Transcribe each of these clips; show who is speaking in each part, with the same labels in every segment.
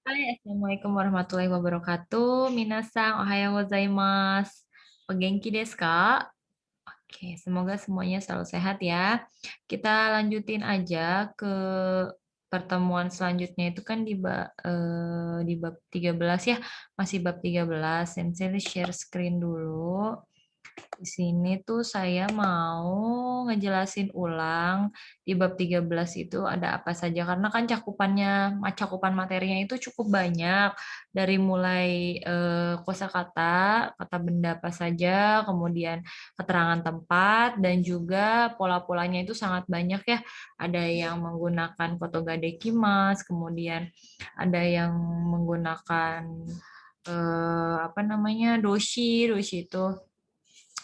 Speaker 1: Hai, Assalamualaikum warahmatullahi wabarakatuh. Minasang, ohayo gozaimasu. O genki desu ka? Oke, semoga semuanya selalu sehat ya. Kita lanjutin aja ke pertemuan selanjutnya itu kan di bab 13 ya. Masih bab 13. Sensei share screen dulu. Di sini tuh saya mau ngejelasin ulang di bab 13 itu ada apa saja karena kan cakupan materinya itu cukup banyak dari mulai kosakata, kata benda apa saja, kemudian keterangan tempat dan juga pola-polanya itu sangat banyak ya. Ada yang menggunakan kotoga dekimasu, kemudian ada yang menggunakan apa namanya doshi itu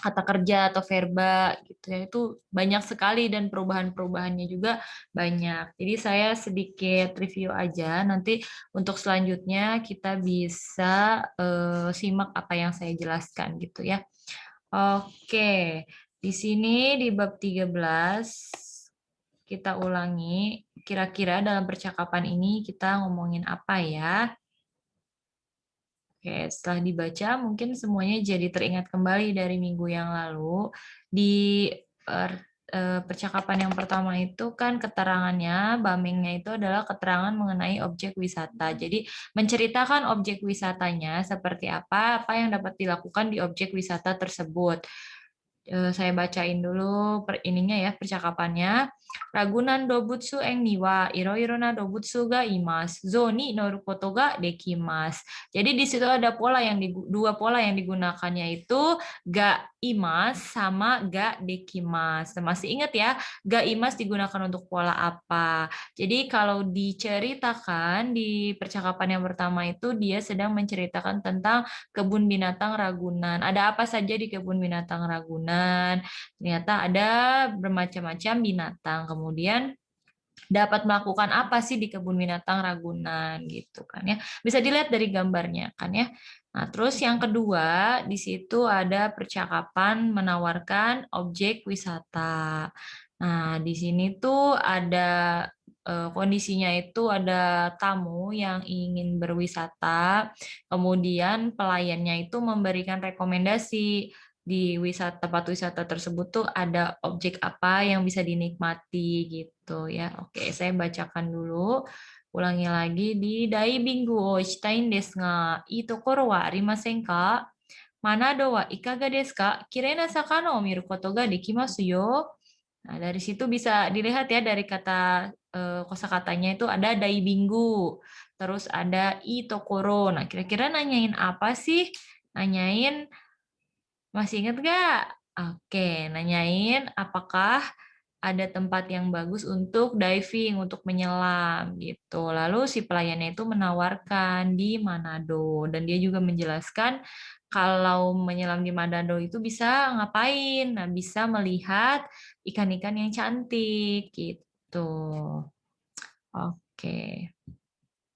Speaker 1: kata kerja atau verba gitu ya itu banyak sekali dan perubahan-perubahannya juga banyak. Jadi saya sedikit review aja. Nanti untuk selanjutnya kita bisa simak apa yang saya jelaskan gitu ya. Oke, di sini di bab 13 kita ulangi kira-kira dalam percakapan ini kita ngomongin apa ya? Oke, setelah dibaca mungkin semuanya jadi teringat kembali dari minggu yang lalu. Di percakapan yang pertama itu kan keterangannya, bamengnya itu adalah keterangan mengenai objek wisata. Jadi menceritakan objek wisatanya seperti apa yang dapat dilakukan di objek wisata tersebut. Saya bacain dulu ininya ya percakapannya. Ragunan dobutsu eng ni wa iro-iro na dobutsu ga imasu. Zo ni noru koto ga dekimasu. Jadi di situ ada dua pola yang digunakannya itu ga imas sama ga dekimas. Masih ingat ya, ga imas digunakan untuk pola apa? Jadi kalau diceritakan di percakapan yang pertama itu dia sedang menceritakan tentang kebun binatang Ragunan. Ada apa saja di kebun binatang Ragunan? Ternyata ada bermacam-macam binatang. Kemudian dapat melakukan apa sih di kebun binatang Ragunan gitu kan ya. Bisa dilihat dari gambarnya kan ya. Nah, terus yang kedua di situ ada percakapan menawarkan objek wisata. Nah, di sini tuh ada kondisinya itu ada tamu yang ingin berwisata, kemudian pelayannya itu memberikan rekomendasi di tempat wisata tersebut tuh ada objek apa yang bisa dinikmati gitu ya. Oke, saya bacakan dulu. Ulangi lagi di Dai Binggu o shitain desu ga, ii tokoro wa arimasen ka? Manado wa ikaga desu ka? Kirei na sakana o miru koto ga dekimasu yo. Nah, dari situ bisa dilihat ya dari kata kosakatanya itu ada Dai Binggu, terus ada I Tokoro. Nah, kira-kira nanyain apa sih? Nanyain masih ingat nggak? Oke, nanyain apakah ada tempat yang bagus untuk diving, untuk menyelam gitu. Lalu si pelayannya itu menawarkan di Manado dan dia juga menjelaskan kalau menyelam di Manado itu bisa ngapain? Nah, bisa melihat ikan-ikan yang cantik gitu. Oke.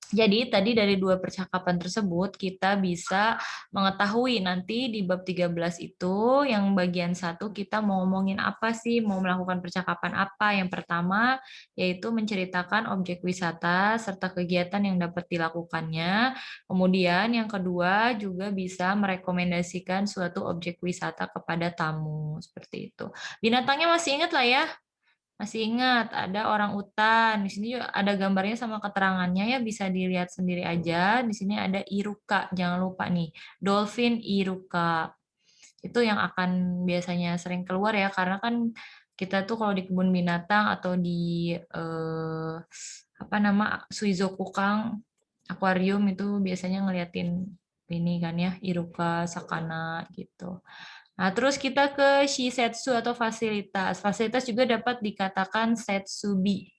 Speaker 1: Jadi tadi dari dua percakapan tersebut kita bisa mengetahui nanti di bab 13 itu yang bagian satu kita mau ngomongin apa sih, mau melakukan percakapan apa. Yang pertama yaitu menceritakan objek wisata serta kegiatan yang dapat dilakukannya. Kemudian yang kedua juga bisa merekomendasikan suatu objek wisata kepada tamu seperti itu. Binatangnya masih ingat lah ya. Masih ingat, ada orang utan. Di sini juga ada gambarnya sama keterangannya ya, bisa dilihat sendiri aja. Di sini ada iruka, jangan lupa nih. Dolphin iruka. Itu yang akan biasanya sering keluar ya, karena kan kita tuh kalau di kebun binatang atau di apa nama Suizokukang akuarium itu biasanya ngeliatin ini kan ya, iruka, sakana gitu. Nah, terus kita ke shisetsu atau fasilitas. Fasilitas juga dapat dikatakan setsubi.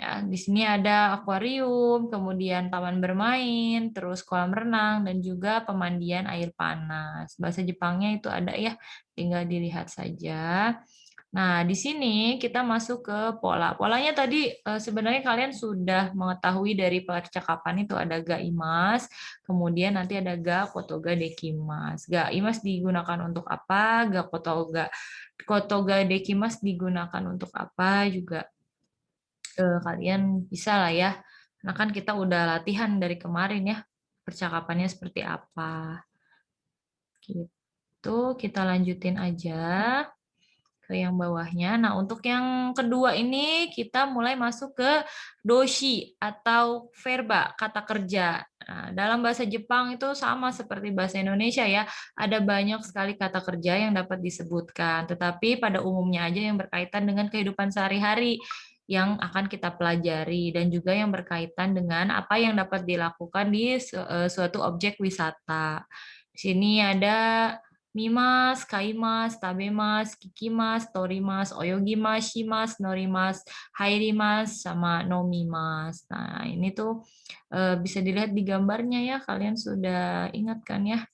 Speaker 1: Ya, di sini ada akuarium, kemudian taman bermain, terus kolam renang, dan juga pemandian air panas. Bahasa Jepangnya itu ada ya, tinggal dilihat saja. Nah, di sini kita masuk ke pola. Polanya tadi sebenarnya kalian sudah mengetahui dari percakapan itu ada ga imas, kemudian nanti ada ga kotoga dekimas. Ga imas digunakan untuk apa? Ga kotoga dekimas digunakan untuk apa juga kalian bisa lah ya Nah, kan kita udah latihan dari kemarin ya, percakapannya seperti apa. Gitu, kita lanjutin aja ke yang bawahnya. Nah, untuk yang kedua ini kita mulai masuk ke doshi atau verba, kata kerja. Nah, dalam bahasa Jepang itu sama seperti bahasa Indonesia ya, ada banyak sekali kata kerja yang dapat disebutkan, tetapi pada umumnya aja yang berkaitan dengan kehidupan sehari-hari yang akan kita pelajari dan juga yang berkaitan dengan apa yang dapat dilakukan di suatu objek wisata. Di sini ada mimas, kaimas, tabemas, kikimas, torimas, oyogimas, shimas, norimas, hairimas, sama nomimas. Nah, ini tuh bisa dilihat di gambarnya ya, kalian sudah ingat kan ya?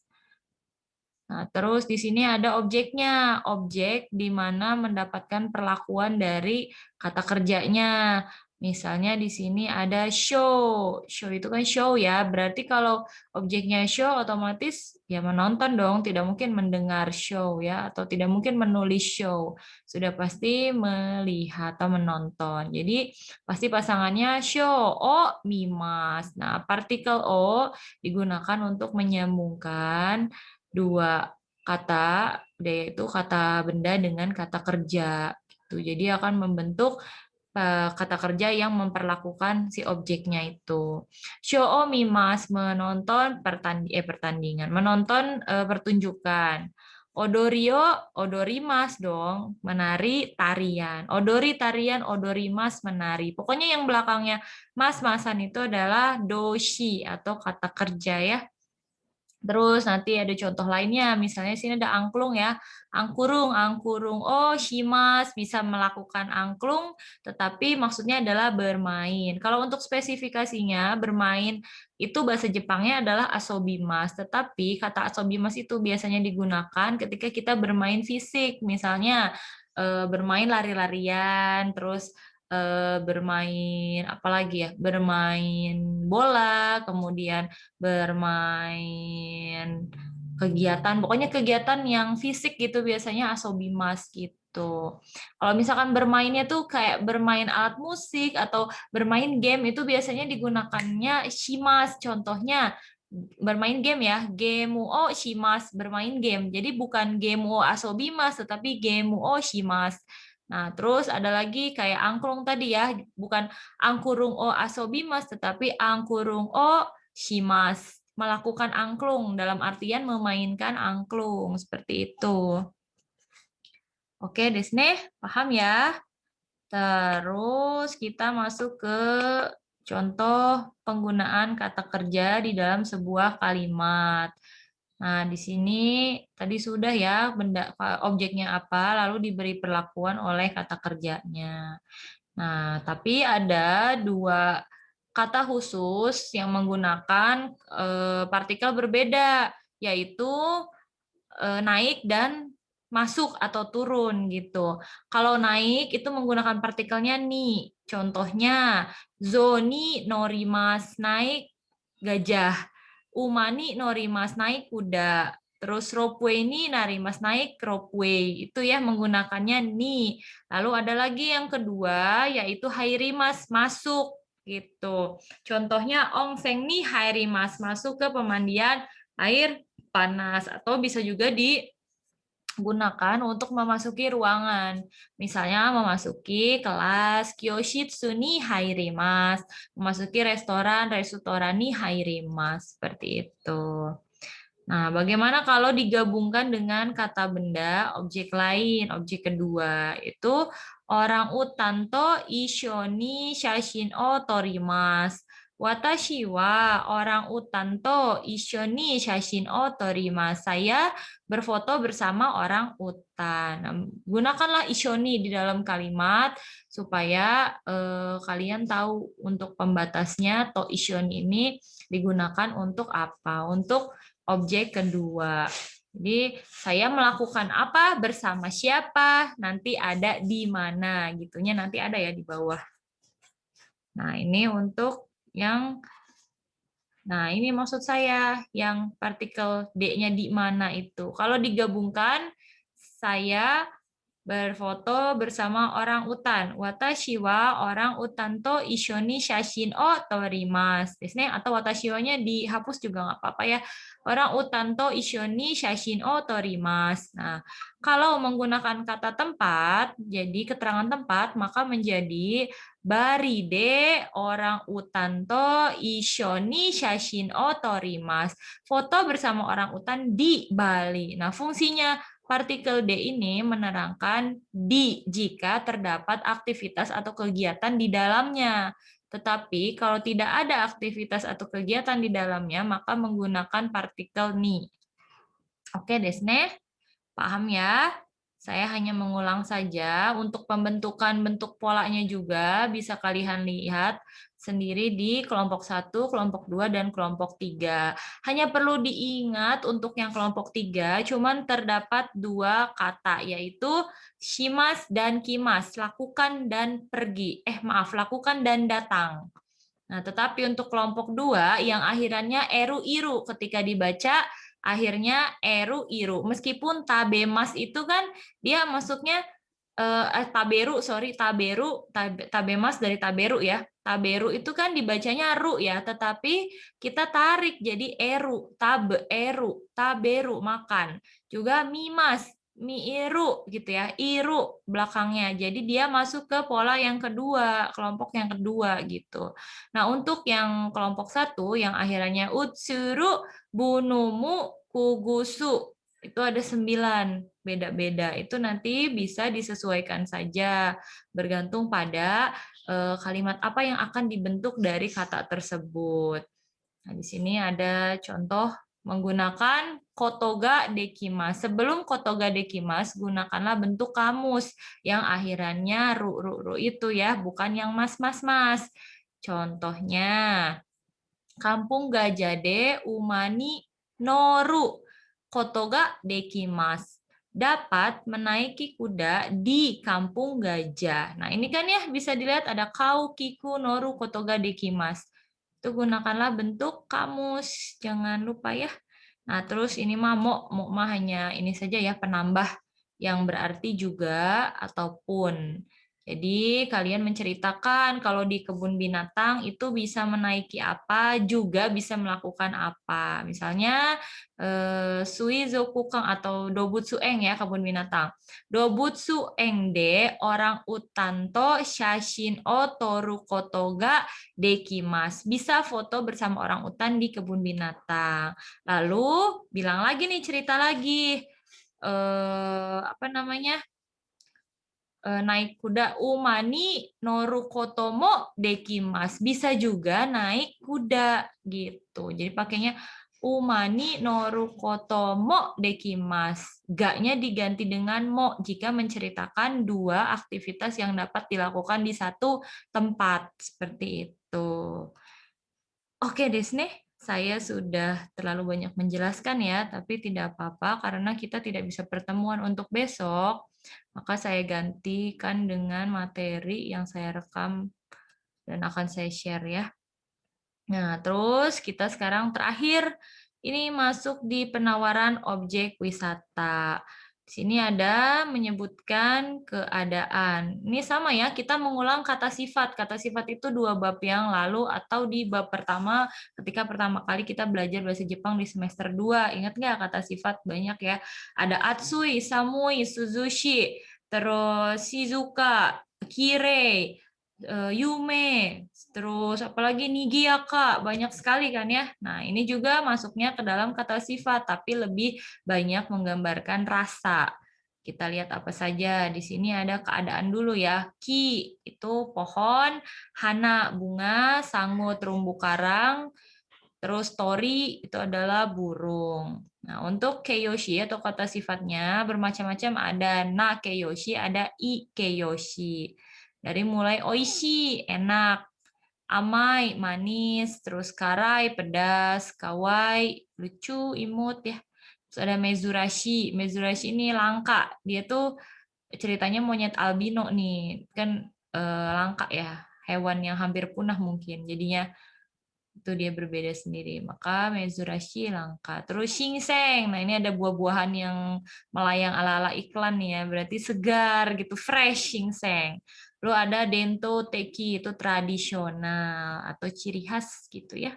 Speaker 1: Nah, terus di sini ada objeknya, objek di mana mendapatkan perlakuan dari kata kerjanya. Misalnya di sini ada show. Show itu kan show ya, berarti kalau objeknya show otomatis ya menonton dong, tidak mungkin mendengar show ya, atau tidak mungkin menulis show. Sudah pasti melihat atau menonton. Jadi pasti pasangannya show, o, mimas. Nah, partikel o digunakan untuk menyambungkan dua kata, yaitu kata benda dengan kata kerja. Gitu. Jadi akan membentuk kata kerja yang memperlakukan si objeknya itu. Shou mimas menonton pertandingan, menonton pertunjukan. Odorio, odorimas dong, menari tarian. Odori tarian, odorimas menari. Pokoknya yang belakangnya mas-masan itu adalah doshi atau kata kerja ya. Terus nanti ada contoh lainnya, misalnya sini ada angklung ya, angkurung, angkurung. Oh, shimas bisa melakukan angklung, tetapi maksudnya adalah bermain. Kalau untuk spesifikasinya, bermain itu bahasa Jepangnya adalah asobimas, tetapi kata asobimas itu biasanya digunakan ketika kita bermain fisik, misalnya bermain lari-larian, terus bermain apa lagi ya, bermain bola, kemudian bermain kegiatan, pokoknya kegiatan yang fisik gitu biasanya asobimas gitu. Kalau misalkan bermainnya tuh kayak bermain alat musik atau bermain game itu biasanya digunakannya shimas. Contohnya bermain game ya, gemuo shimas, bermain game. Jadi bukan gemuo asobimas tetapi gemuo shimas. Nah, terus ada lagi kayak angklung tadi ya, bukan angkurung o asobimas tetapi angkurung o shimas, melakukan angklung dalam artian memainkan angklung seperti itu. Oke, Desne, paham ya? Terus kita masuk ke contoh penggunaan kata kerja di dalam sebuah kalimat. Nah, di sini tadi sudah ya benda objeknya apa, lalu diberi perlakuan oleh kata kerjanya. Nah, tapi ada dua kata khusus yang menggunakan partikel berbeda, yaitu naik dan masuk atau turun gitu. Kalau naik itu menggunakan partikelnya ni. Contohnya zoni norimas naik gajah, umani norimas naik kuda. Terus ropeway ini narimas naik ropeway. Itu ya menggunakannya ni. Lalu ada lagi yang kedua yaitu hairimas masuk gitu. Contohnya ongseng ni hairimas masuk ke pemandian air panas atau bisa juga digunakan untuk memasuki ruangan. Misalnya memasuki kelas kyoshitsu ni hairimasu, memasuki restoran ni hairimasu, seperti itu. Nah, bagaimana kalau digabungkan dengan kata benda objek lain, objek kedua, itu orang utan to isho ni shashin o torimasu. Watashi wa orang utan to isho ni shashin o torimasu. Saya berfoto bersama orang utan. Nah, gunakanlah isho ni di dalam kalimat supaya kalian tahu untuk pembatasnya to isho ni ini digunakan untuk apa? Untuk objek kedua. Jadi saya melakukan apa bersama siapa, nanti ada di mana gitunya, nanti ada ya di bawah. Nah, ini untuk yang ini maksud saya yang partikel D-nya di mana itu. Kalau digabungkan saya berfoto bersama orang utan. Watashi wa orang utan to ishoni shashin o torimasu. Atau watashi wa-nya dihapus juga nggak apa-apa ya. Orang utan to ishoni shashin o torimasu. Nah, kalau menggunakan kata tempat, jadi keterangan tempat, maka menjadi baride orang utan to ishoni shashin o torimasu. Foto bersama orang utan di Bali. Nah, fungsinya partikel D ini menerangkan di jika terdapat aktivitas atau kegiatan di dalamnya. Tetapi kalau tidak ada aktivitas atau kegiatan di dalamnya, maka menggunakan partikel ni. Oke, Desne, paham ya? Saya hanya mengulang saja. Untuk pembentukan bentuk polanya juga bisa kalian lihat sendiri di kelompok 1, kelompok 2, dan kelompok 3. Hanya perlu diingat untuk yang kelompok 3, cuman terdapat 2 kata, yaitu shimas dan kimas, lakukan dan pergi. Lakukan dan datang. Nah, tetapi untuk kelompok 2 yang akhirannya eru-iru ketika dibaca akhirnya eru-iru. Meskipun tabemas itu kan dia masuknya tabemas dari taberu ya. Taberu itu kan dibacanya ru ya, tetapi kita tarik jadi eru, taberu makan. Juga mimas, miiru gitu ya, iru belakangnya. Jadi dia masuk ke pola yang kedua, kelompok yang kedua gitu. Nah, untuk yang kelompok 1 yang akhirannya utsuru, bunumu, kugusu, itu ada 9, beda-beda. Itu nanti bisa disesuaikan saja, bergantung pada kalimat apa yang akan dibentuk dari kata tersebut. Nah, di sini ada contoh menggunakan kotoga dekimas. Sebelum kotoga dekimas, gunakanlah bentuk kamus yang akhirannya ru itu ya, bukan yang mas. Contohnya, Kampung Gajade Umani Noru Kotoga Dekimas. Dapat menaiki kuda di Kampung Gajah. Nah, ini kan ya bisa dilihat ada kau, kiku, noru, kotoga, dekimas. Itu gunakanlah bentuk kamus. Jangan lupa ya. Nah, terus ini mah mah hanya ini saja ya penambah yang berarti juga ataupun. Jadi kalian menceritakan kalau di kebun binatang itu bisa menaiki apa, juga bisa melakukan apa. Misalnya Suizokukang atau Dobutsu Eng ya kebun binatang. Dobutsu Eng de orang utanto shashin o toru kotoga dekimas. Bisa foto bersama orang utan di kebun binatang. Lalu bilang lagi nih cerita lagi apa namanya? Naik kuda umani noru kotomo dekimas. Bisa juga naik kuda gitu. Jadi pakainya umani noru kotomo dekimas. Ga-nya diganti dengan mo jika menceritakan dua aktivitas yang dapat dilakukan di satu tempat. Seperti itu. Oke, Desne, saya sudah terlalu banyak menjelaskan ya, tapi tidak apa-apa karena kita tidak bisa pertemuan untuk besok, maka saya gantikan dengan materi yang saya rekam dan akan saya share ya. Nah, terus kita sekarang terakhir ini masuk di penawaran objek wisata. Di sini ada menyebutkan keadaan. Ini sama ya, kita mengulang kata sifat. Kata sifat itu 2 bab yang lalu atau di bab pertama ketika pertama kali kita belajar bahasa Jepang di semester 2. Ingat nggak kata sifat banyak ya? Ada atsui, samui, suzushi, terus shizuka, kirei, Yume, terus apalagi Nigiaka, banyak sekali kan ya. Nah, ini juga masuknya ke dalam kata sifat, tapi lebih banyak menggambarkan rasa. Kita lihat apa saja. Di sini ada keadaan dulu ya. Ki, itu pohon, hana, bunga, sangu, terumbu karang, terus tori, itu adalah burung. Nah, untuk keyoshi atau kata sifatnya bermacam-macam, ada na keyoshi, ada i keyoshi. Dari mulai oishi, enak, amai, manis, terus karai, pedas, kawai, lucu, imut ya. Terus ada mezurashi. Mezurashi ini langka. Dia tuh ceritanya monyet albino nih. Kan langka ya, hewan yang hampir punah mungkin. Jadinya Itu dia berbeda sendiri. Maka mezurashi langka. Terus shinseng. Nah, ini ada buah-buahan yang melayang ala-ala iklan nih ya. Berarti segar gitu, fresh shinseng. Lalu ada dento teki, itu tradisional atau ciri khas gitu ya.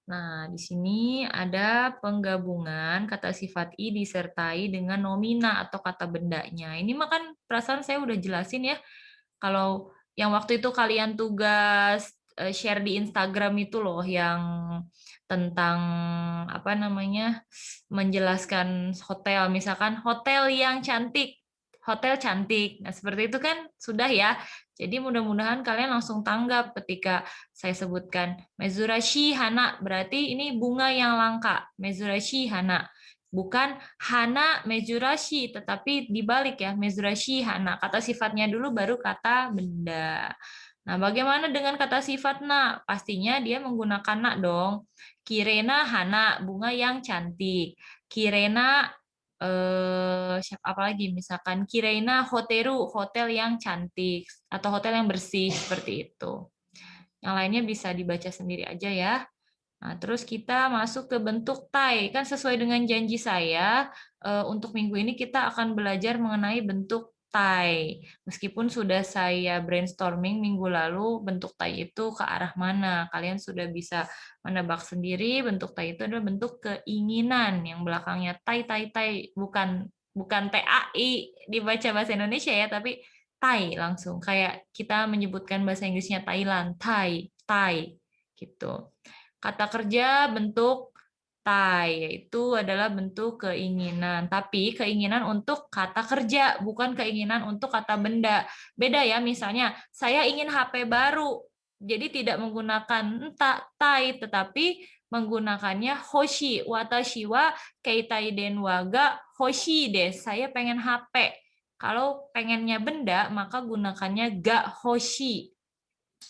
Speaker 1: Nah, di sini ada penggabungan kata sifat i disertai dengan nomina atau kata bendanya. Ini mah kan perasaan saya udah jelasin ya. Kalau yang waktu itu kalian tugas share di Instagram itu loh yang tentang apa namanya? Menjelaskan hotel, misalkan hotel yang cantik, hotel cantik. Nah, seperti itu kan sudah ya. Jadi mudah-mudahan kalian langsung tanggap ketika saya sebutkan mezurashi hana, berarti ini bunga yang langka. Mezurashi hana. Bukan hana mezurashi, tetapi dibalik ya, mezurashi hana. Kata sifatnya dulu baru kata benda. Nah, bagaimana dengan kata sifat na? Pastinya dia menggunakan na dong. Kirena hana, bunga yang cantik. Kirena siapa apalagi misalkan Kirena hoteru, hotel yang cantik atau hotel yang bersih seperti itu. Yang lainnya bisa dibaca sendiri aja ya. Nah, terus kita masuk ke bentuk tai. Kan sesuai dengan janji saya, untuk minggu ini kita akan belajar mengenai bentuk tai. Meskipun sudah saya brainstorming minggu lalu, bentuk tai itu ke arah mana. Kalian sudah bisa menebak sendiri, bentuk tai itu adalah bentuk keinginan. Yang belakangnya tai, tai, tai. Bukan TAI dibaca bahasa Indonesia ya, tapi tai langsung. Kayak kita menyebutkan bahasa Inggrisnya Thailand, tai, tai gitu. Kata kerja bentuk tai, yaitu adalah bentuk keinginan. Tapi keinginan untuk kata kerja, bukan keinginan untuk kata benda. Beda ya, misalnya saya ingin HP baru. Jadi tidak menggunakan tai, tetapi menggunakannya hoshi. Watashi wa keitai den waga hoshi des. Saya pengen HP. Kalau pengennya benda, maka gunakannya ga hoshi.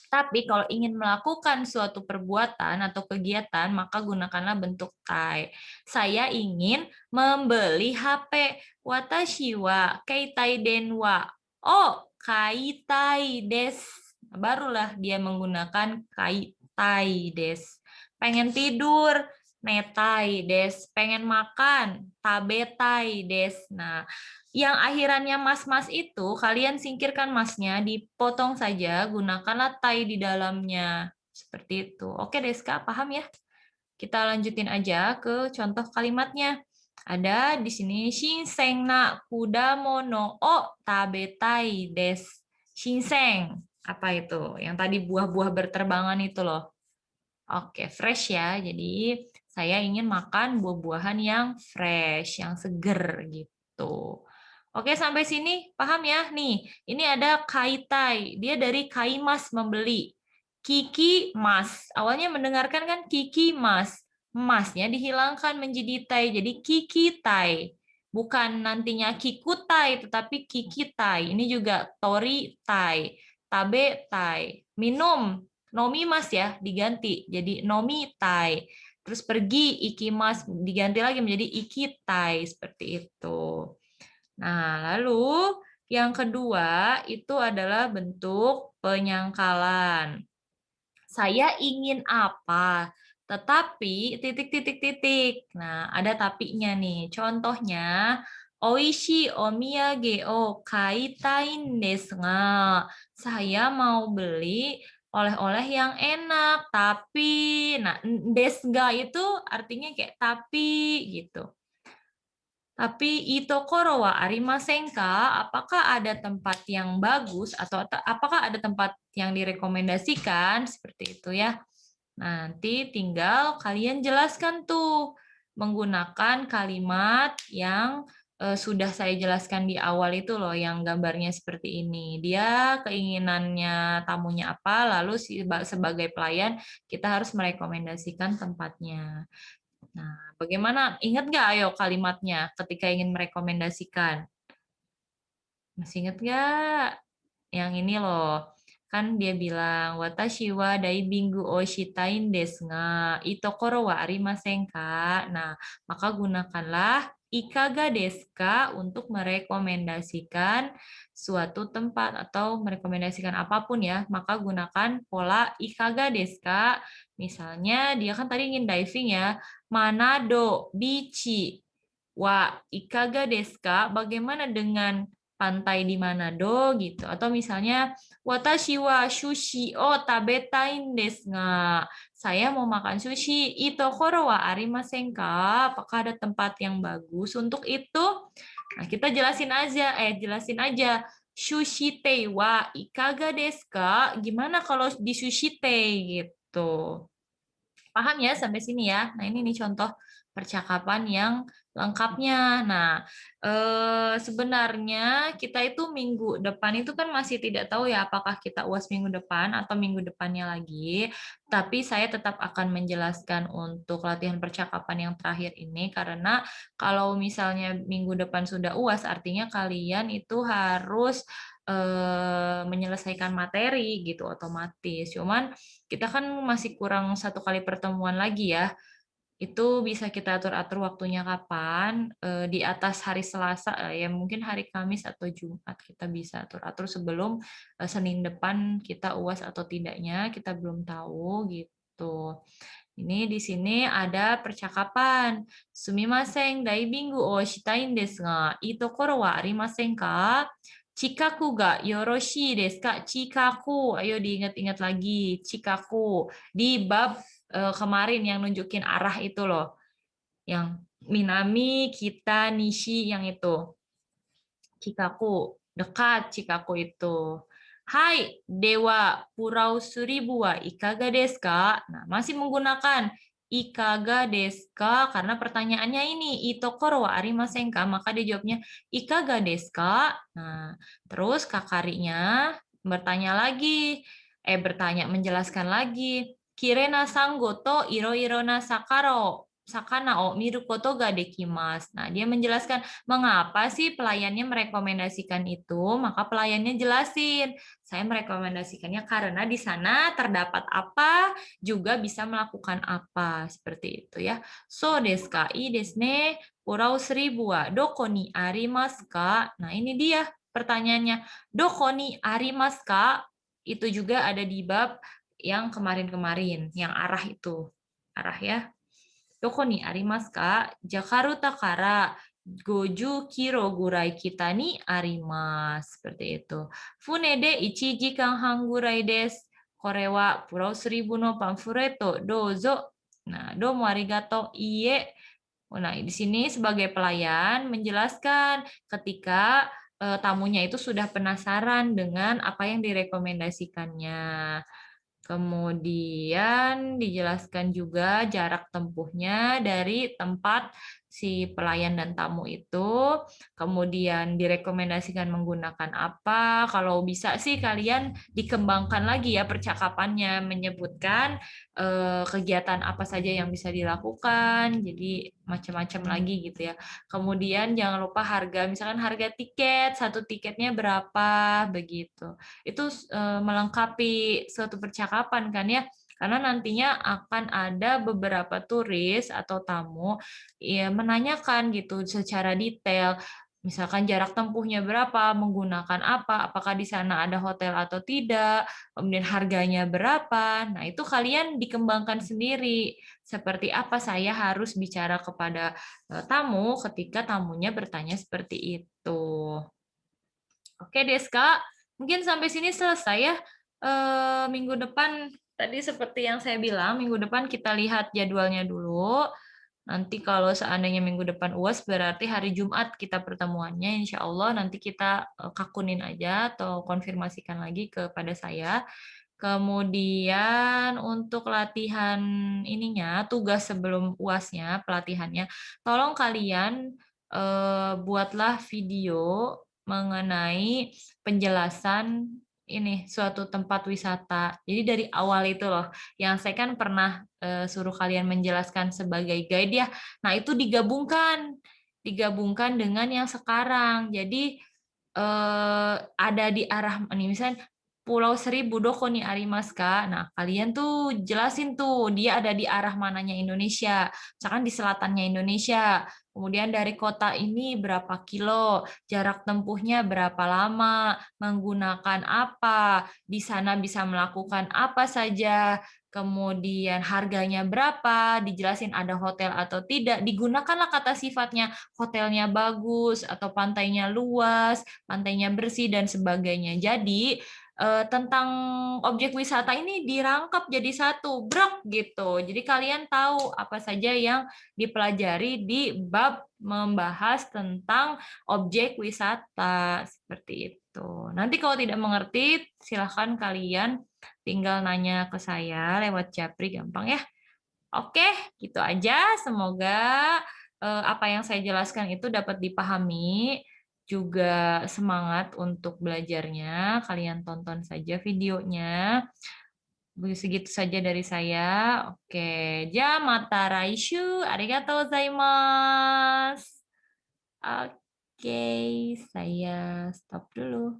Speaker 1: Tapi kalau ingin melakukan suatu perbuatan atau kegiatan, maka gunakanlah bentuk tai. Saya ingin membeli HP. Watashi wa keitai den wa kaitai desu. Barulah dia menggunakan kaitai desu. Pengen tidur, netai desu. Pengen makan, tabetai desu. Nah, yang akhirannya mas-mas itu, kalian singkirkan masnya, dipotong saja, gunakanlah tai di dalamnya. Seperti itu. Oke, Deska, paham ya? Kita lanjutin aja ke contoh kalimatnya. Ada di sini, shinseng na kudamono o tabetai desu. Shinseng, apa itu? Yang tadi buah-buah berterbangan itu loh. Oke, fresh ya. Jadi, saya ingin makan buah-buahan yang fresh, yang seger gitu. Oke, sampai sini paham ya? Nih, ini ada kaitai. Dia dari kaimas, membeli. Kiki mas. Awalnya mendengarkan kan kiki mas. Masnya dihilangkan menjadi tai. Jadi kiki tai. Bukan nantinya kikutai, tetapi kiki tai. Ini juga tori tai. Tabe tai. Minum. Nomi mas ya, diganti. Jadi nomi tai. Terus pergi ikimas, diganti lagi menjadi ikitai. Seperti itu. Nah, lalu yang kedua itu adalah bentuk penyangkalan. Saya ingin apa? Tetapi titik-titik-titik. Nah, ada tapinya nih. Contohnya, oishi omiyage o kaitain desu ga. Saya mau beli oleh-oleh yang enak, tapi nah desu ga itu artinya kayak tapi gitu. Tapi itokoro wa arimasen ka? Apakah ada tempat yang bagus atau apakah ada tempat yang direkomendasikan seperti itu ya? Nanti tinggal kalian jelaskan tuh menggunakan kalimat yang sudah saya jelaskan di awal itu loh, yang gambarnya seperti ini. Dia keinginannya tamunya apa, lalu sebagai pelayan kita harus merekomendasikan tempatnya. Nah, bagaimana? Ingat nggak ayo kalimatnya ketika ingin merekomendasikan? Masih ingat nggak? Yang ini loh. Kan dia bilang, watashi wa daibingu o shitain desu ga, itokoro wa arimasen ka? Nah, maka gunakanlah ikaga desu ka untuk merekomendasikan suatu tempat atau merekomendasikan apapun ya, maka gunakan pola ikaga desu ka. Misalnya dia kan tadi ingin diving ya, Manado Beach wa ikaga desu ka? Bagaimana dengan pantai di Manado gitu? Atau misalnya watashi wa sushi o tabetain desu ga? Saya mau makan sushi. Itokoro wa arimasen ka? Apakah ada tempat yang bagus untuk itu? Nah, kita jelasin aja. Sushi tei wa ikaga desu ka? Gimana kalau di sushi tei gitu? Paham ya sampai sini ya? Nah, ini nih contoh percakapan yang lengkapnya. Nah, sebenarnya kita itu minggu depan itu kan masih tidak tahu ya apakah kita UAS minggu depan atau minggu depannya lagi. Tapi saya tetap akan menjelaskan untuk latihan percakapan yang terakhir ini karena kalau misalnya minggu depan sudah UAS artinya kalian itu harus menyelesaikan materi gitu otomatis. Cuman kita kan masih kurang satu kali pertemuan lagi ya. Itu bisa kita atur-atur waktunya kapan. Di atas hari Selasa, ya mungkin hari Kamis atau Jumat kita bisa atur-atur sebelum Senin depan kita UAS atau tidaknya, kita belum tahu gitu. Ini di sini ada percakapan. Sumimasen, daibingu o shitain desu ga, ii tokoro wa arimasen ka? Chikaku ga yoroshii desu ka? Chikaku, ayo diingat-ingat lagi. Chikaku. Di bab kemarin yang nunjukin arah itu loh. Yang Minami, Kita, Nishi, yang itu. Chikaku. Dekat Chikaku itu. Hai, Dewa Purau Suribu wa ikaga desu ka? Nah, masih menggunakan ikaga desu ka karena pertanyaannya ini itokoro wa arimasen ka? Maka dia jawabnya ikaga desu ka? Nah, terus kakarinya menjelaskan lagi. Kirena sango to iro-iro na sakana o miru koto ga dekimasu. Nah, dia menjelaskan mengapa sih pelayannya merekomendasikan itu, maka pelayannya jelasin. Saya merekomendasikannya karena di sana terdapat apa, juga bisa melakukan apa. Seperti itu ya. So desu ka? Ii desu ne. Pulau Seribu wa doko ni arimasu ka? Nah, ini dia pertanyaannya. Doko ni arimasu ka? Itu juga ada di bab yang kemarin-kemarin, yang arah itu. Arah ya. Doko ni arimasu ka? Jakarta kara 50 kilo gurai kita ni arimasu. Seperti itu. Fune de 1 jikan han gurai desu. Kore wa Pulau Seribu no pamfureto. Dozo. Nah, domo arigato. Iye. Nah, di sini sebagai pelayan menjelaskan ketika tamunya itu sudah penasaran dengan apa yang direkomendasikannya. Kemudian dijelaskan juga jarak tempuhnya dari tempat si pelayan dan tamu itu. Kemudian direkomendasikan menggunakan apa. Kalau bisa sih kalian dikembangkan lagi ya percakapannya, menyebutkan kegiatan apa saja yang bisa dilakukan. Jadi macam-macam lagi gitu ya. Kemudian jangan lupa harga, misalkan harga tiket, satu tiketnya berapa begitu. Itu melengkapi suatu percakapan kan ya, karena nantinya akan ada beberapa turis atau tamu ya menanyakan gitu secara detail, misalkan jarak tempuhnya berapa, menggunakan apa, apakah di sana ada hotel atau tidak, kemudian harganya berapa. Nah, itu kalian dikembangkan sendiri. Seperti apa saya harus bicara kepada tamu ketika tamunya bertanya seperti itu. Oke, Deska. Mungkin sampai sini selesai ya. Minggu depan, tadi seperti yang saya bilang, minggu depan kita lihat jadwalnya dulu. Nanti kalau seandainya minggu depan UAS, berarti hari Jumat kita pertemuannya. Insya Allah nanti kita kakunin aja atau konfirmasikan lagi kepada saya. Kemudian untuk latihan ininya, tugas sebelum UASnya, pelatihannya, tolong kalian buatlah video mengenai penjelasan ini suatu tempat wisata. Jadi dari awal itu loh, yang saya kan pernah suruh kalian menjelaskan sebagai guide ya. Nah, itu digabungkan dengan yang sekarang. Jadi ada di arah ini misalnya Pulau Seribu, doko ni arimasu ka? Nah, kalian tuh jelasin tuh dia ada di arah mananya Indonesia. Misalkan di selatannya Indonesia. Kemudian dari kota ini berapa kilo, jarak tempuhnya berapa lama, menggunakan apa, di sana bisa melakukan apa saja, kemudian harganya berapa, dijelasin ada hotel atau tidak, digunakanlah kata sifatnya, hotelnya bagus atau pantainya luas, pantainya bersih dan sebagainya. Jadi tentang objek wisata ini dirangkap jadi satu, brok gitu. Jadi kalian tahu apa saja yang dipelajari di bab membahas tentang objek wisata seperti itu. Nanti kalau tidak mengerti, silahkan kalian tinggal nanya ke saya lewat Japri, gampang ya. Oke, gitu aja. Semoga apa yang saya jelaskan itu dapat dipahami, juga semangat untuk belajarnya. Kalian tonton saja videonya. Segitu saja dari saya. Oke, ja mata raishu. Arigatou gozaimasu. Oke, saya stop dulu.